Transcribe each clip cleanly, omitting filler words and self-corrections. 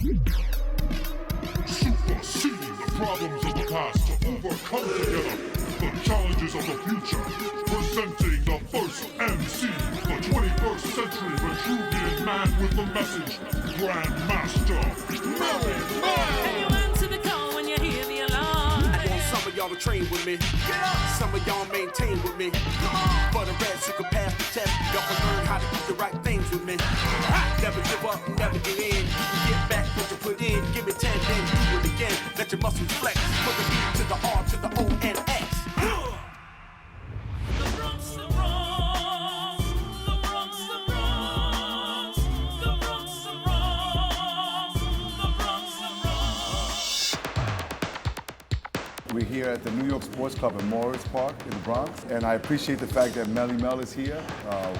Superseding the problems of the past to overcome together the challenges of the future. Presenting the first MC, the 21st century Vitruvian man with the message, Grandmaster, Mele-Mel. And you answer the call when you hear the alarm. I want some of y'all to train with me. Some of y'all maintain with me. For the rest, you can pass the test. Y'all can learn how to do the right things with me. Never give up, never get in. You can get back what you put in. Give me 10, then do it again. Let your muscles flex. Put the B to the R to the O and X. The Bronx, the Bronx, the Bronx, the Bronx, the Bronx, the Bronx, the Bronx, the Bronx. We're here at the New York Sports Club in Morris Park in the Bronx, and I appreciate the fact that Mele-Mel is here,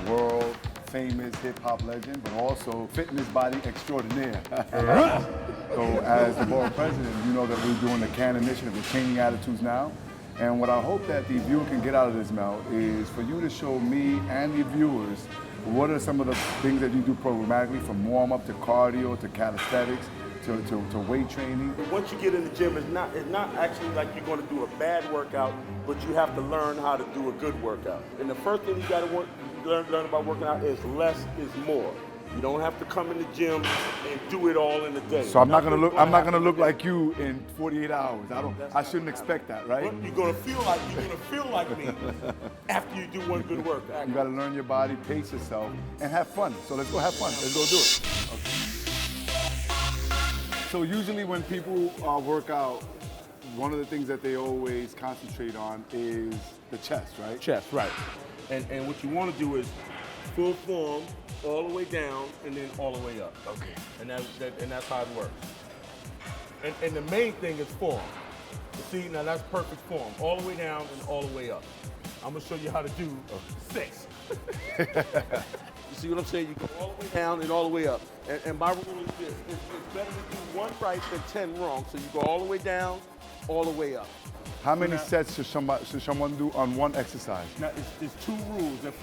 world famous hip-hop legend, but also fitness body extraordinaire. So as the borough president, you know that we're doing the CAN initiative, we're changing attitudes now. And what I hope that the viewer can get out of this, Mel, is for you to show me and the viewers what are some of the things that you do programmatically, from warm-up to cardio to calisthenics to weight training. Once you get in the gym, it's not actually like you're going to do a bad workout, but you have to learn how to do a good workout. And the first thing you got to learn about working out is less is more. You don't have to come in the gym and do it all in a day. So I'm not gonna look like you in 48 hours. I shouldn't expect that, right? But you're gonna feel like me after you do one good workout. You gotta learn your body, pace yourself, and have fun. So let's go have fun. Let's go do it. Okay. So usually when people work out, one of the things that they always concentrate on is the chest, right? Chest, right. And what you want to do is full form, all the way down, and then all the way up. Okay. And that's how it works. And the main thing is form. See, now that's perfect form. All the way down and all the way up. I'm gonna show you how to do 6. You see what I'm saying? You go all the way down and all the way up. And my rule is this: it's better to do 1 right than 10 wrong. So you go all the way down, all the way up. How many sets should someone do on one exercise? Now, it's 2 rules. If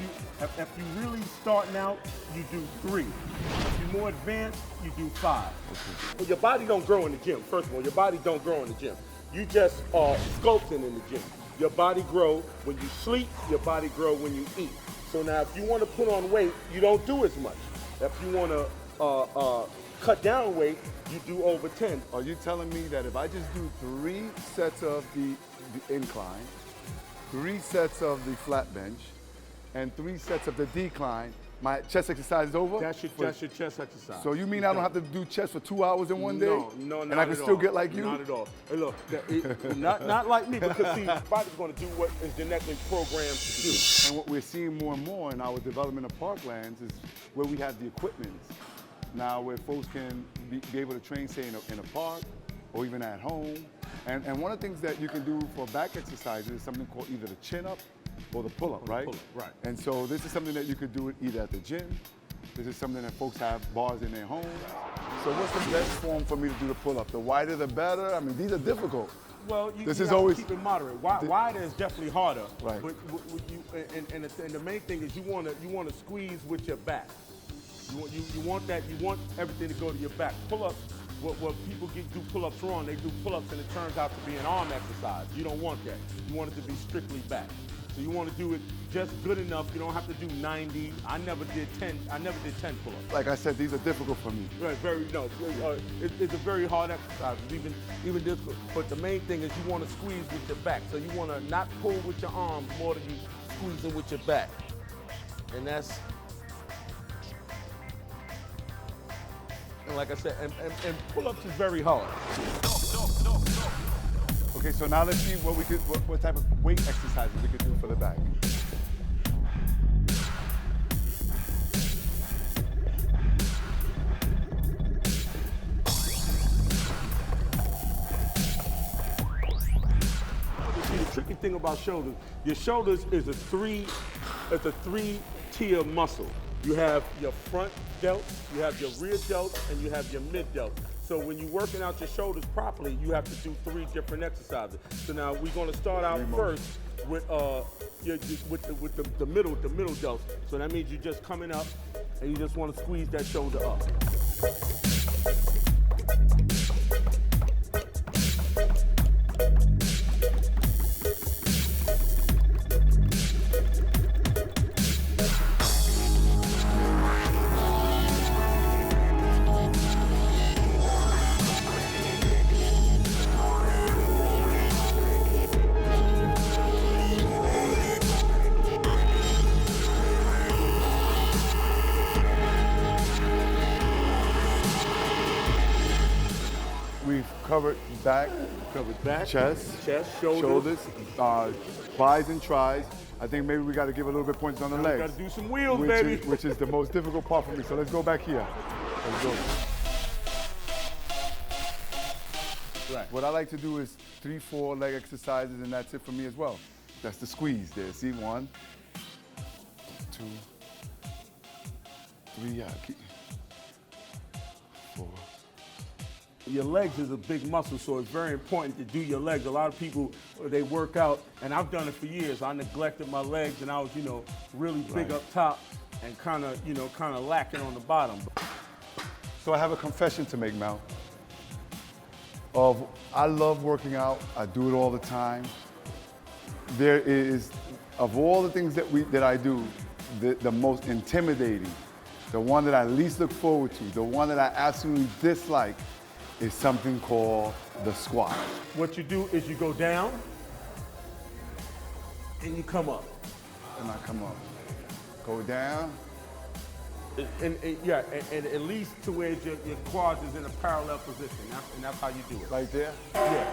you really starting out, you do 3. If you're more advanced, you do 5. Okay. Well, your body don't grow in the gym. First of all, your body don't grow in the gym. You just are sculpting in the gym. Your body grow when you sleep. Your body grow when you eat. So now, if you want to put on weight, you don't do as much. If you want to cut down weight, you do over 10. Are you telling me that if I just do 3 sets of the incline, 3 sets of the flat bench, and 3 sets of the decline, my chest exercise is over? That's your chest exercise. So you mean I don't have to do chest for 2 hours in one day? No, and I can still get like you? Not at all. Hey, look, not like me, because see, the body's going to do what is genetically programmed to do. And what we're seeing more and more in our development of parklands is where we have the equipment now, where folks can be able to train, say, in a park or even at home. And one of the things that you can do for back exercises is something called either the chin-up or the pull-up, right? Pull-up, right. And so this is something that you could do either at the gym. This is something that folks have bars in their homes. So what's the best form for me to do the pull-up? The wider the better? I mean, these are difficult. Well, you is always keep it moderate. Wider is definitely harder. Right. But and the main thing is you want to squeeze with your back. You want everything to go to your back. Pull-ups, what people do pull-ups wrong, they do pull-ups and it turns out to be an arm exercise. You don't want that. You want it to be strictly back. So you want to do it just good enough. You don't have to do 90. I never did 10 pull-ups. Like I said, these are difficult for me. Right, it's a very hard exercise, even difficult. But the main thing is you want to squeeze with your back. So you want to not pull with your arms more than you squeezing with your back. And that's, and like I said, and pull-ups is very hard. Okay, so now let's see what type of weight exercises we could do for the back. See, the tricky thing about shoulders, your shoulders is a three-tier muscle. You have your front delt, you have your rear delt, and you have your mid delt. So when you're working out your shoulders properly, you have to do 3 different exercises. So now we're going to start out first with the middle delt. So that means you're just coming up and you just want to squeeze that shoulder up. we've covered back, chest, shoulders. Bis and tries. I think maybe we got to give a little bit points on the legs. We got to do some wheels, which baby. which is the most difficult part for me. So let's go back here. Let's go. Right. What I like to do is 3, 4 leg exercises, and that's it for me as well. That's the squeeze there. See, 1, 2, 3, yeah, 4. Your legs is a big muscle, so it's very important to do your legs. A lot of people, they work out, and I've done it for years. I neglected my legs, and I was, really big up top and kind of lacking on the bottom. So I have a confession to make, Mel. I love working out. I do it all the time. There is, of all the things that I do, the most intimidating, the one that I least look forward to, the one that I absolutely dislike, is something called the squat. What you do is you go down and you come up. And I come up. Go down. And at least to where your quads is in a parallel position. And that's how you do it. Right there? Yeah,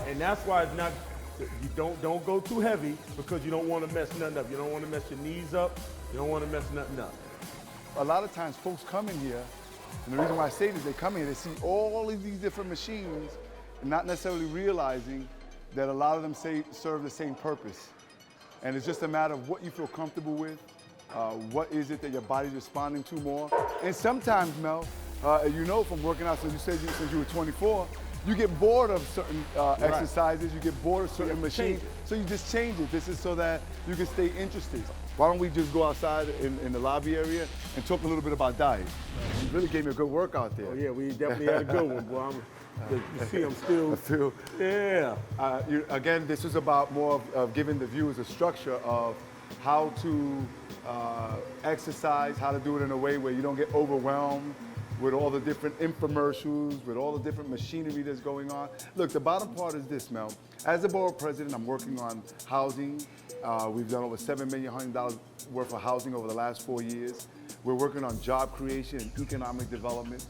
and that's why it's not, you don't go too heavy because you don't want to mess nothing up. You don't want to mess your knees up. You don't want to mess nothing up. A lot of times folks come in here, and the reason why I say this, they come in, they see all of these different machines, and not necessarily realizing that a lot of them serve the same purpose. And it's just a matter of what you feel comfortable with, what is it that your body's responding to more. And sometimes, Mel, from working out, since you were 24, you get bored of certain exercises, you get bored of certain machines, so you just change it. This is so that you can stay interested. Why don't we just go outside in the lobby area and talk a little bit about diet? You really gave me a good workout there. Oh yeah, we definitely had a good one, boy. You see, I'm still. Yeah. Again, this is about more of giving the viewers a structure of how to exercise, how to do it in a way where you don't get overwhelmed with all the different infomercials, with all the different machinery that's going on. Look, the bottom part is this, Mel. As a borough president, I'm working on housing. We've done over $7 million worth of housing over the last 4 years. We're working on job creation and economic development.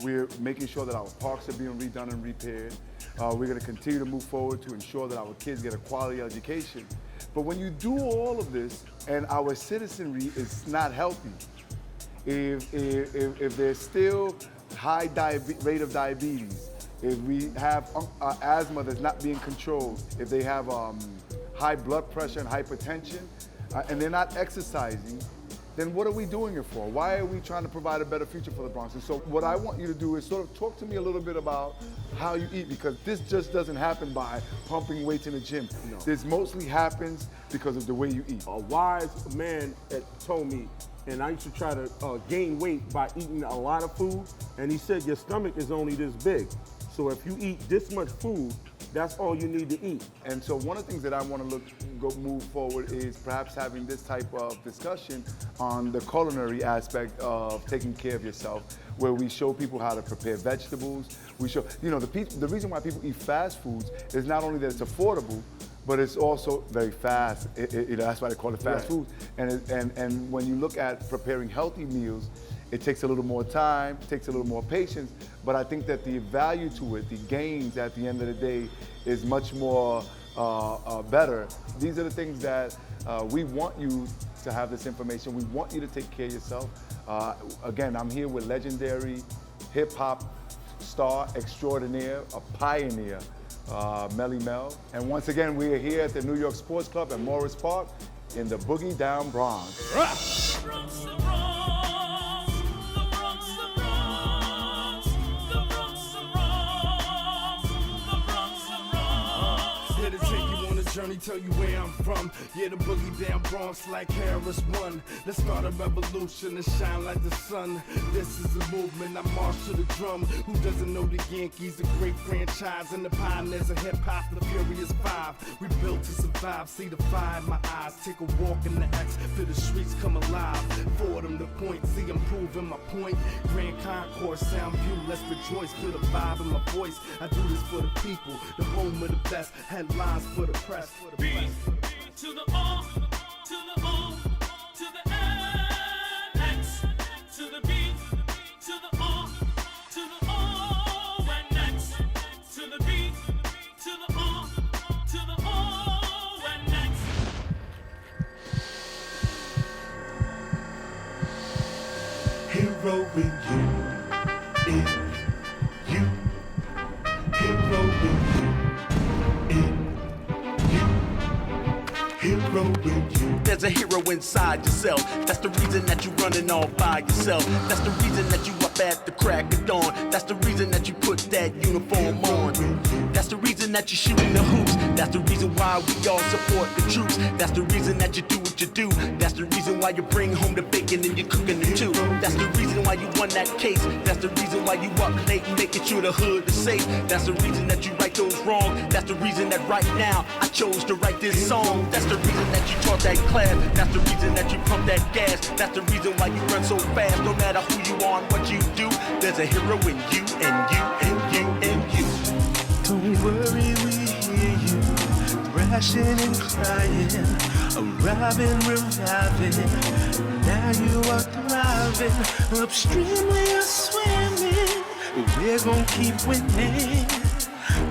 We're making sure that our parks are being redone and repaired. We're going to continue to move forward to ensure that our kids get a quality education. But when you do all of this and our citizenry is not healthy, if there's still high rate of diabetes, if we have asthma that's not being controlled, if they have high blood pressure and hypertension, and they're not exercising, then what are we doing it for? Why are we trying to provide a better future for the Bronx? And so what I want you to do is sort of talk to me a little bit about how you eat, because this just doesn't happen by pumping weights in the gym. No. This mostly happens because of the way you eat. A wise man told me, and I used to try to gain weight by eating a lot of food, and he said your stomach is only this big. So if you eat this much food, that's all you need to eat. And so one of the things that I want to move forward is perhaps having this type of discussion on the culinary aspect of taking care of yourself, where we show people how to prepare vegetables. We show, the reason why people eat fast foods is not only that it's affordable, but it's also very fast. That's why they call it fast food. And when you look at preparing healthy meals, it takes a little more time, takes a little more patience, but I think that the value to it, the gains at the end of the day, is much more better. These are the things that we want you to have this information. We want you to take care of yourself. Again, I'm here with legendary hip-hop star extraordinaire, a pioneer, Mele-Mel. And once again, we are here at the New York Sports Club at Morris Park in the Boogie Down Bronx. The Bronx, the Bronx, the Bronx, the Bronx, the Bronx, the Bronx, the Bronx. Here to take you on a journey, tell you where I'm from. Yeah, the boogie down Bronx like Harris won. Let's start a revolution and shine like the sun. This is a movement, I march to the drum. Who doesn't know the Yankees, a great franchise, and the pioneers of hip hop, the Furious Five. We built to survive, see the fire in my eyes. Take a walk in the X, feel the streets come alive. Forward them the point, see I'm proving my point. Grand Concourse, sound view, let's rejoice. Feel the vibe in my voice, I do this for the people. The home of the best, headlines for the press. B to the O, to the O, to the X, to the B, to the O, to the O, and X, hero in you, in you, hero in you, hero in you. There's a hero inside yourself. That's the reason that you're running all by yourself. That's the reason that you up at the crack of dawn. That's the reason that you put that uniform on. That's the reason that you're shooting the hoops. That's the reason why we all support the troops. That's the reason that you do what you do. That's the reason why you bring home the bacon and you're cooking it too. That's the reason why you won that case. That's the reason why you up late and making sure the hood is safe. That's the reason that you right those wrongs. That's the reason that right now I chose to write this song. That's the reason that you taught that class. That's the reason that you pump that gas. That's the reason why you run so fast. No matter who you are and what you do, there's a hero in you and you and you and you. Don't worry, we hear you, thrashing and crying, arriving, reviving. Now you are thriving, upstream we are swimming. We're gonna keep winning,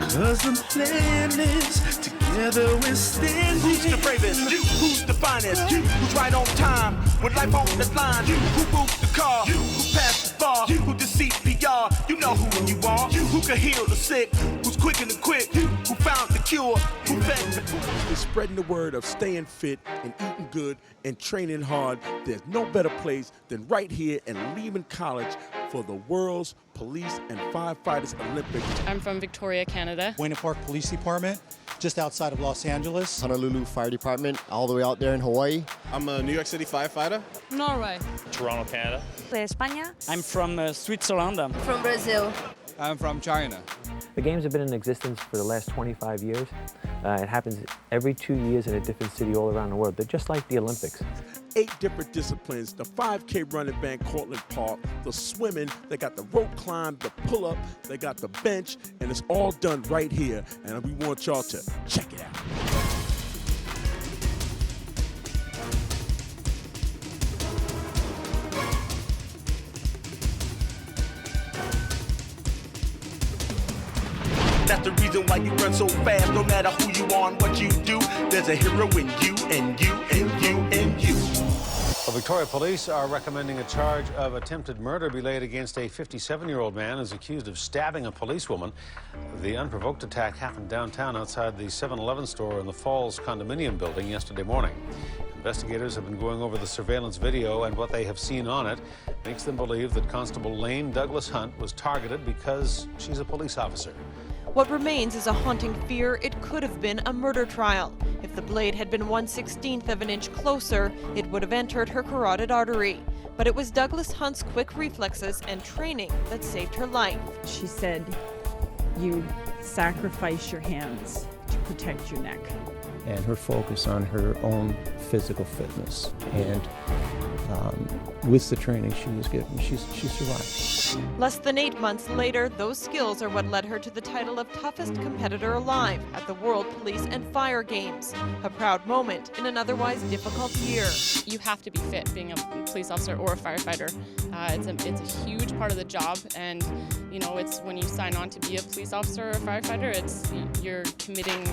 'cause the plan is together we're standing. Who's the bravest? You. Who's the finest? You. Who's right on time when life on the line? You. Who moved the car? You. Who passed the bar? You. Who did CPR? You know who you are. You. Who can heal the sick? Who's quicker than quick? You. Who found the cure? Who fed the poor? Is spreading the word of staying fit and eating good and training hard. There's no better place than right here in Lehman College for the World's Police and Firefighters Olympics. I'm from Victoria, Canada. Buena Park Police Department, just outside of Los Angeles. Honolulu Fire Department, all the way out there in Hawaii. I'm a New York City firefighter. Norway. Toronto, Canada. España. I'm from Switzerland. From Brazil. I'm from China. The games have been in existence for the last 25 years. It happens every 2 years in a different city all around the world. They're just like the Olympics. 8 different disciplines, the 5K running back Cortland Park, the swimming, they got the rope climb, the pull-up, they got the bench, and it's all done right here. And we want y'all to check it out. That's the reason why you run so fast. No matter who you are and what you do, there's a hero in you and you and you and you. Well, Victoria Police are recommending a charge of attempted murder be laid against a 57-year-old man who's accused of stabbing a policewoman. The unprovoked attack happened downtown outside the 7-Eleven store in the Falls condominium building yesterday morning. Investigators have been going over the surveillance video, and what they have seen on it makes them believe that Constable Lane Douglas Hunt was targeted because she's a police officer. What remains is a haunting fear it could have been a murder trial. If the blade had been 1/16 of an inch closer, it would have entered her carotid artery. But it was Douglas Hunt's quick reflexes and training that saved her life. She said, you sacrifice your hands to protect your neck. And her focus on her own physical fitness. And with the training she was given, she survived. Less than 8 months later, those skills are what led her to the title of toughest competitor alive at the World Police and Fire Games. A proud moment in an otherwise difficult year. You have to be fit being a police officer or a firefighter. It's a huge part of the job, and you know, it's when you sign on to be a police officer or a firefighter, you're committing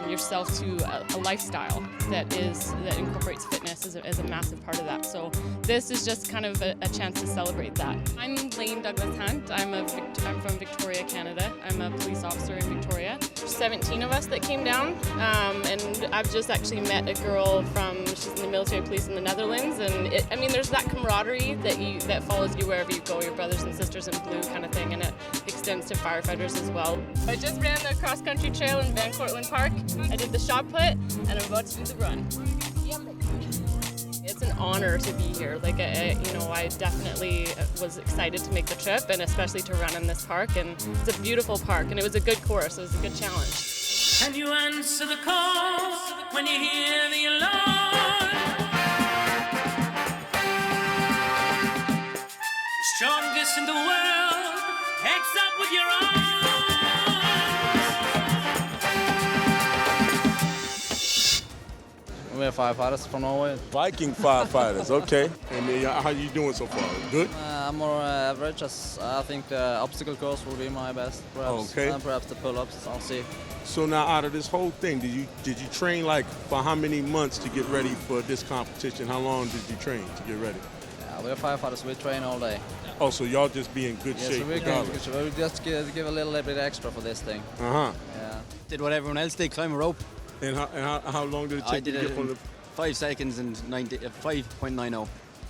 yourself to a lifestyle that incorporates fitness as a massive part of that. So this is just kind of a chance to celebrate that. I'm Lane Douglas Hunt. I'm from Victoria, Canada. I'm a police officer in Victoria. There's 17 of us that came down, and I've just actually met a girl she's in the military police in the Netherlands, and there's that camaraderie that follows you wherever you go, your brothers and sisters in blue kind of thing, and it extends to firefighters as well. I just ran the cross-country trail in Van Cortlandt Park. I did the shot put, and I'm about to do the run. It's an honor to be here. I definitely was excited to make the trip, and especially to run in this park. And it's a beautiful park, and it was a good course. It was a good challenge. Can you answer the call when you hear the alarm? Strongest in the world, heads up with your arms. We're firefighters from Norway. Viking firefighters, okay. And how you doing so far? Good? I'm more average. I think the obstacle course will be my best, perhaps. Okay. And perhaps the pull-ups, I'll see. So now, out of this whole thing, did you train for how many months to get ready for this competition? How long did you train to get ready? we're firefighters. We train all day. Oh, so y'all just be in good Yeah, shape so we're regardless. good. We'll just give a little bit extra for this thing. Uh-huh. Yeah. Did what everyone else did, climb a rope. And how long did it I take did to it get from in the 5 seconds and 5.90.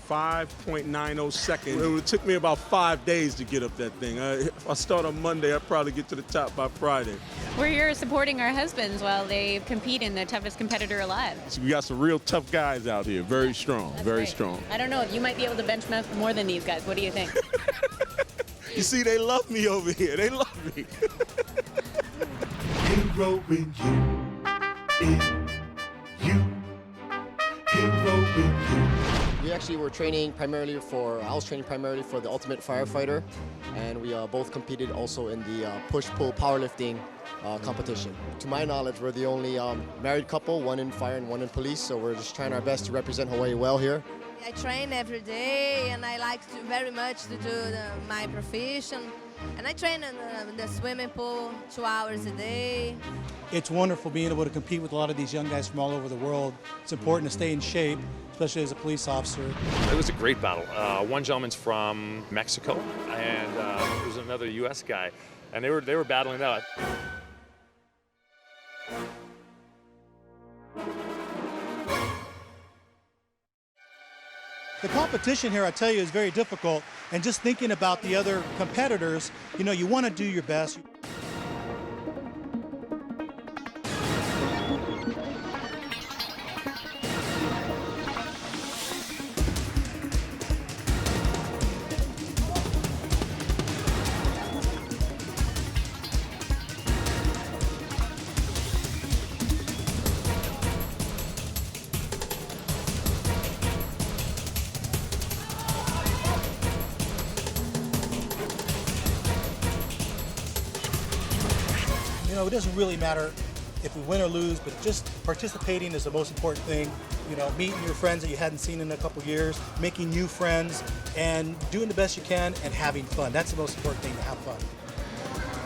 5.90 seconds? It took me about 5 days to get up that thing. If I start on Monday, I'll probably get to the top by Friday. We're here supporting our husbands while they compete in the toughest competitor alive. So we got some real tough guys out here. Very strong, very strong. I don't know, you might be able to benchmark more than these guys. What do you think? You see, they love me over here. They love me. Hero in you. Hero in you. We actually were training primarily I was training primarily for the Ultimate Firefighter, and we both competed also in the push-pull powerlifting competition. To my knowledge, we're the only married couple, one in fire and one in police, so we're just trying our best to represent Hawaii well here. I train every day, and I like very much to do my profession. And I train in the swimming pool 2 hours a day. It's wonderful being able to compete with a lot of these young guys from all over the world. It's important to stay in shape, especially as a police officer. It was a great battle. One gentleman's from Mexico, and there was another U.S. guy, and they were battling it out. The competition here, I tell you, is very difficult. And just thinking about the other competitors, you know, you want to do your best. You know, it doesn't really matter if we win or lose, but just participating is the most important thing. You know, meeting your friends that you hadn't seen in a couple years, making new friends, and doing the best you can and having fun. That's the most important thing, to have fun.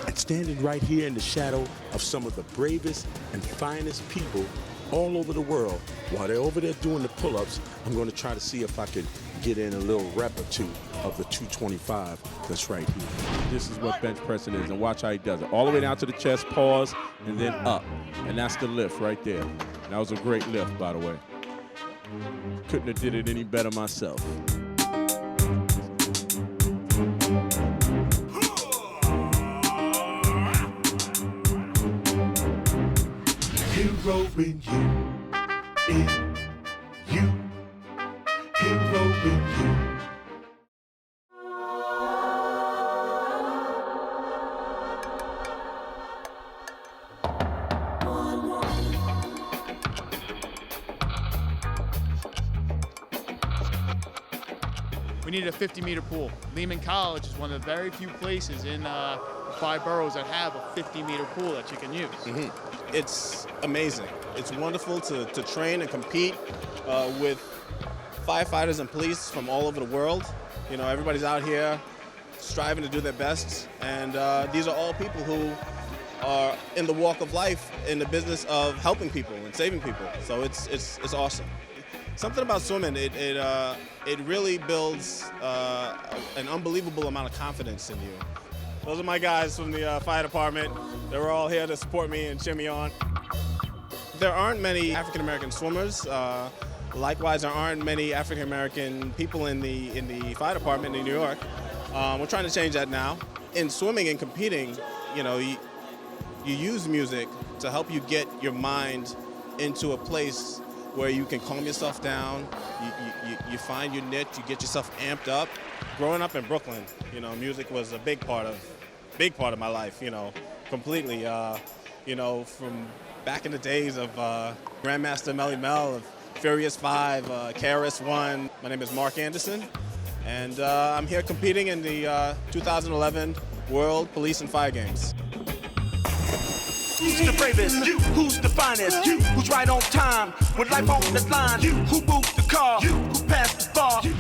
And standing right here in the shadow of some of the bravest and finest people all over the world, while they're over there doing the pull-ups, I'm going to try to see if I could get in a little rep or two of the 225 that's right here. This is what bench pressing is, and watch how he does it. All the way down to the chest, pause, and then up. And that's the lift right there. That was a great lift, by the way. Couldn't have did it any better myself. Hero in you. Hero in you. We need a 50-meter pool. Lehman College is one of the very few places in the 5 boroughs that have a 50-meter pool that you can use. Mm-hmm. It's amazing. It's wonderful to train and compete with firefighters and police from all over the world. You know, everybody's out here striving to do their best, and these are all people who are in the walk of life, in the business of helping people and saving people. So it's awesome. Something about swimming, it really builds an unbelievable amount of confidence in you. Those are my guys from the fire department. They were all here to support me and cheer me on. There aren't many African-American swimmers. Likewise, there aren't many African-American people in the fire department in New York. We're trying to change that now. In swimming and competing, you know, you use music to help you get your mind into a place where you can calm yourself down, you find your niche, you get yourself amped up. Growing up in Brooklyn, you know, music was a big part of my life, you know, completely. You know, from back in the days of Grandmaster Mele-Mel, of Furious 5, KRS-One. My name is Mark Anderson, and I'm here competing in the 2011 World Police and Fire Games. Who's the bravest? You. Who's the finest? You. Who's right on time with life on the line? You. Who moved the car? You. Who passed the bar? You.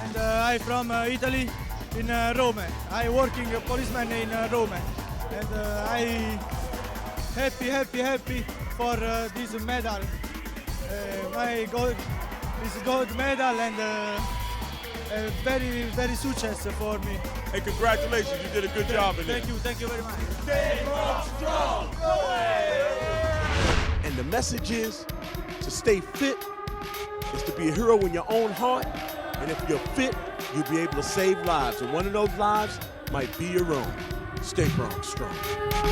And I'm from Italy, in Rome. I working a policeman in Rome, and happy for this medal. My gold is gold medal and very success for me. Hey, congratulations, you did a good job in it. Thank you very much. Stay strong, And the message is to stay fit, is to be a hero in your own heart, and if you're fit, you'll be able to save lives, and one of those lives might be your own. Stay Bronx strong.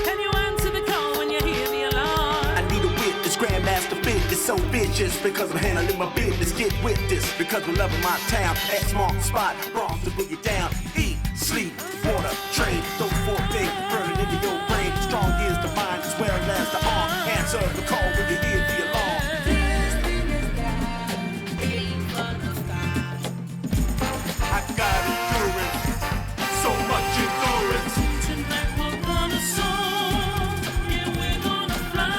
Can you answer the call when you hear the alarm? I need a witness, Grandmaster fit is so vicious because I'm handling my business. Get with this because we're loving my town. X mark the spot, Bronx to boogie down. Eat, sleep, water, train, those four things burning into your brain. Strong is the mind as well as the arm. Answer the call when you hear the alarm. I got endurance, so much endurance. Tonight we're gonna soar, yeah, we're gonna fly.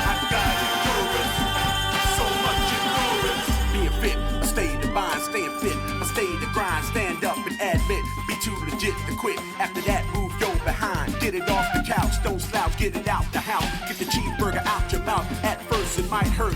I got endurance, so much endurance. Being fit, I stay in the bind, staying fit. I stay in the grind, stand up and admit. Be too legit to quit. After that, move your behind. Get it off the couch, don't slouch, get it out the house. Get the cheeseburger out your mouth. At first it might hurt,